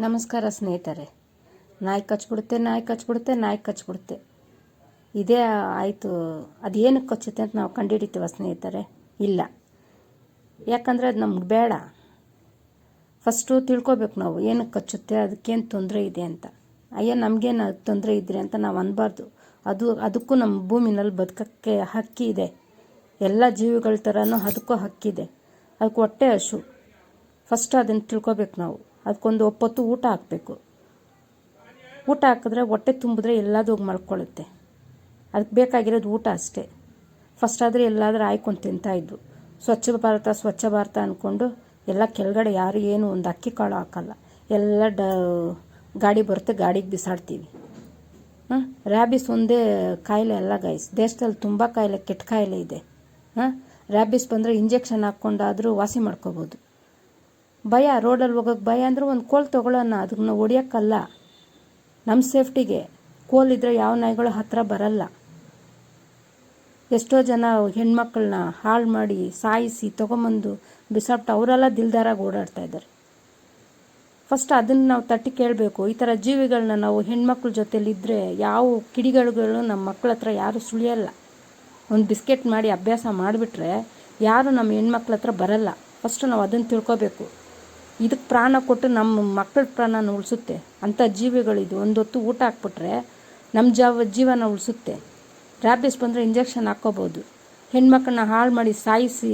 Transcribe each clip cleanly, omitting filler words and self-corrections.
ನಮಸ್ಕಾರ ಸ್ನೇಹಿತರೆ. ನಾಯಿ ಕಚ್ಬಿಡುತ್ತೆ ಇದೇ ಆಯಿತು. ಅದೇನಕ್ಕೆ ಕಚ್ಚುತ್ತೆ ಅಂತ ನಾವು ಕಂಡುಹಿಡಿತೀವ ಸ್ನೇಹಿತರೆ? ಇಲ್ಲ. ಯಾಕಂದರೆ ಅದು ನಮ್ಗೆ ಬೇಡ. ಫಸ್ಟು ತಿಳ್ಕೊಬೇಕು ನಾವು ಏನಕ್ಕೆ ಕಚ್ಚುತ್ತೆ, ಅದಕ್ಕೇನು ತೊಂದರೆ ಇದೆ ಅಂತ. ಅಯ್ಯೋ ನಮಗೇನು ತೊಂದರೆ ಇದ್ರೆ ಅಂತ ನಾವು ಅನ್ಬಾರ್ದು. ಅದಕ್ಕೂ ನಮ್ಮ ಭೂಮಿನಲ್ಲಿ ಬದುಕೋಕ್ಕೆ ಹಕ್ಕಿ ಇದೆ. ಎಲ್ಲ ಜೀವಿಗಳ ಥರನೂ ಅದಕ್ಕೂ ಹಕ್ಕಿದೆ. ಅದಕ್ಕೆ ಹೊಟ್ಟೆ ಹಸು. ಫಸ್ಟ್ ಅದನ್ನು ತಿಳ್ಕೊಬೇಕು ನಾವು. ಅದಕ್ಕೊಂದು ಒಪ್ಪತ್ತು ಊಟ ಹಾಕಬೇಕು. ಊಟ ಹಾಕಿದ್ರೆ ಹೊಟ್ಟೆ ತುಂಬಿದ್ರೆ ಎಲ್ಲದೂ ಮಲ್ಕೊಳ್ಳುತ್ತೆ. ಅದಕ್ಕೆ ಬೇಕಾಗಿರೋದು ಊಟ ಅಷ್ಟೇ. ಫಸ್ಟ್ ಆದರೆ ಎಲ್ಲಾದರೂ ಆಯ್ಕೊಂಡು ತಿಂತಾಯಿದ್ವು. ಸ್ವಚ್ಛ ಭಾರತ ಅಂದ್ಕೊಂಡು ಎಲ್ಲ ಕೆಳಗಡೆ ಯಾರು ಏನು ಒಂದು ಅಕ್ಕಿ ಕಾಳು ಹಾಕಲ್ಲ. ಎಲ್ಲ ಗಾಡಿ ಬರುತ್ತೆ, ಗಾಡಿಗೆ ಬಿಸಾಡ್ತೀವಿ. ರ್ಯಾಬಿಸ್ ಒಂದೇ ಕಾಯಿಲೆ ಅಲ್ಲ ಗೈಸ್. ದೇಶದಲ್ಲಿ ತುಂಬ ಕಾಯಿಲೆ, ಕೆಟ್ಟ ಕಾಯಿಲೆ ಇದೆ. ರ್ಯಾಬಿಸ್ ಬಂದರೆ ಇಂಜೆಕ್ಷನ್ ಹಾಕ್ಕೊಂಡಾದರೂ ವಾಸಿ ಮಾಡ್ಕೋಬೋದು. ಭಯ, ರೋಡಲ್ಲಿ ಹೋಗೋಕ್ಕೆ ಭಯ ಅಂದರೆ ಒಂದು ಕೋಲ್ ತೊಗೊಳ್ಳೋಣ, ಅದನ್ನ ಹೊಡಿಯೋಕ್ಕಲ್ಲ, ನಮ್ಮ ಸೇಫ್ಟಿಗೆ. ಕೋಲಿದ್ರೆ ಯಾವ ನಾಯಿಗಳು ಹತ್ತಿರ ಬರಲ್ಲ. ಎಷ್ಟೋ ಜನ ಹೆಣ್ಮಕ್ಳನ್ನ ಹಾಳು ಮಾಡಿ ಸಾಯಿಸಿ ತೊಗೊಂಬಂದು ಬಿಸಾಡ್ಬಿಟ್ಟು ಅವರೆಲ್ಲ ದಿಲ್ದಾರಾಗಿ ಓಡಾಡ್ತಾ ಇದ್ದಾರೆ. ಫಸ್ಟ್ ಅದನ್ನು ನಾವು ತಟ್ಟಿ ಕೇಳಬೇಕು. ಈ ಥರ ಜೀವಿಗಳನ್ನ ನಾವು ಹೆಣ್ಮಕ್ಳ ಜೊತೆಲಿದ್ದರೆ ಯಾವ ಕಿಡಿಗಳುಗಳು ನಮ್ಮ ಮಕ್ಕಳ ಹತ್ರ ಯಾರು ಸುಳಿಯಲ್ಲ. ಒಂದು ಬಿಸ್ಕೆಟ್ ಮಾಡಿ ಅಭ್ಯಾಸ ಮಾಡಿಬಿಟ್ರೆ ಯಾರು ನಮ್ಮ ಹೆಣ್ಮಕ್ಳ ಹತ್ರ ಬರಲ್ಲ. ಫಸ್ಟು ನಾವು ಅದನ್ನು ತಿಳ್ಕೊಬೇಕು. ಇದಕ್ಕೆ ಪ್ರಾಣ ಕೊಟ್ಟು ನಮ್ಮ ಮಕ್ಕಳ ಪ್ರಾಣನ ಉಳಿಸುತ್ತೆ ಅಂಥ ಜೀವಿಗಳಿದು. ಒಂದೊತ್ತು ಊಟ ಹಾಕ್ಬಿಟ್ರೆ ನಮ್ಮ ಜೀವನ ಉಳಿಸುತ್ತೆ. ರ್ಯಾಬಿಸ್ ಬಂದರೆ ಇಂಜೆಕ್ಷನ್ ಹಾಕ್ಕೋಬೋದು. ಹೆಣ್ಮಕ್ಳನ್ನ ಹಾಳು ಮಾಡಿ ಸಾಯಿಸಿ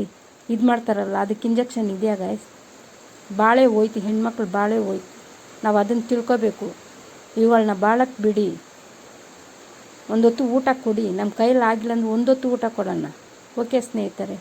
ಇದು ಮಾಡ್ತಾರಲ್ಲ, ಅದಕ್ಕೆ ಇಂಜೆಕ್ಷನ್ ಇದೆಯಾ ಗಾಯ್ಸ್? ಬಾಳೆ ಹೋಯ್ತು, ಹೆಣ್ಮಕ್ಳು ಬಾಳೆ ಹೋಯ್ತು. ನಾವು ಅದನ್ನು ತಿಳ್ಕೊಬೇಕು. ಇವುಗಳನ್ನ ಬಾಳಕ್ಕೆ ಬಿಡಿ, ಒಂದೊತ್ತು ಊಟ ಕೊಡಿ. ನಮ್ಮ ಕೈಯಲ್ಲಿ ಆಗಿಲ್ಲ ಅಂದರೆ ಒಂದೊತ್ತು ಊಟ ಕೊಡೋಣ. ಓಕೆ ಸ್ನೇಹಿತರೆ.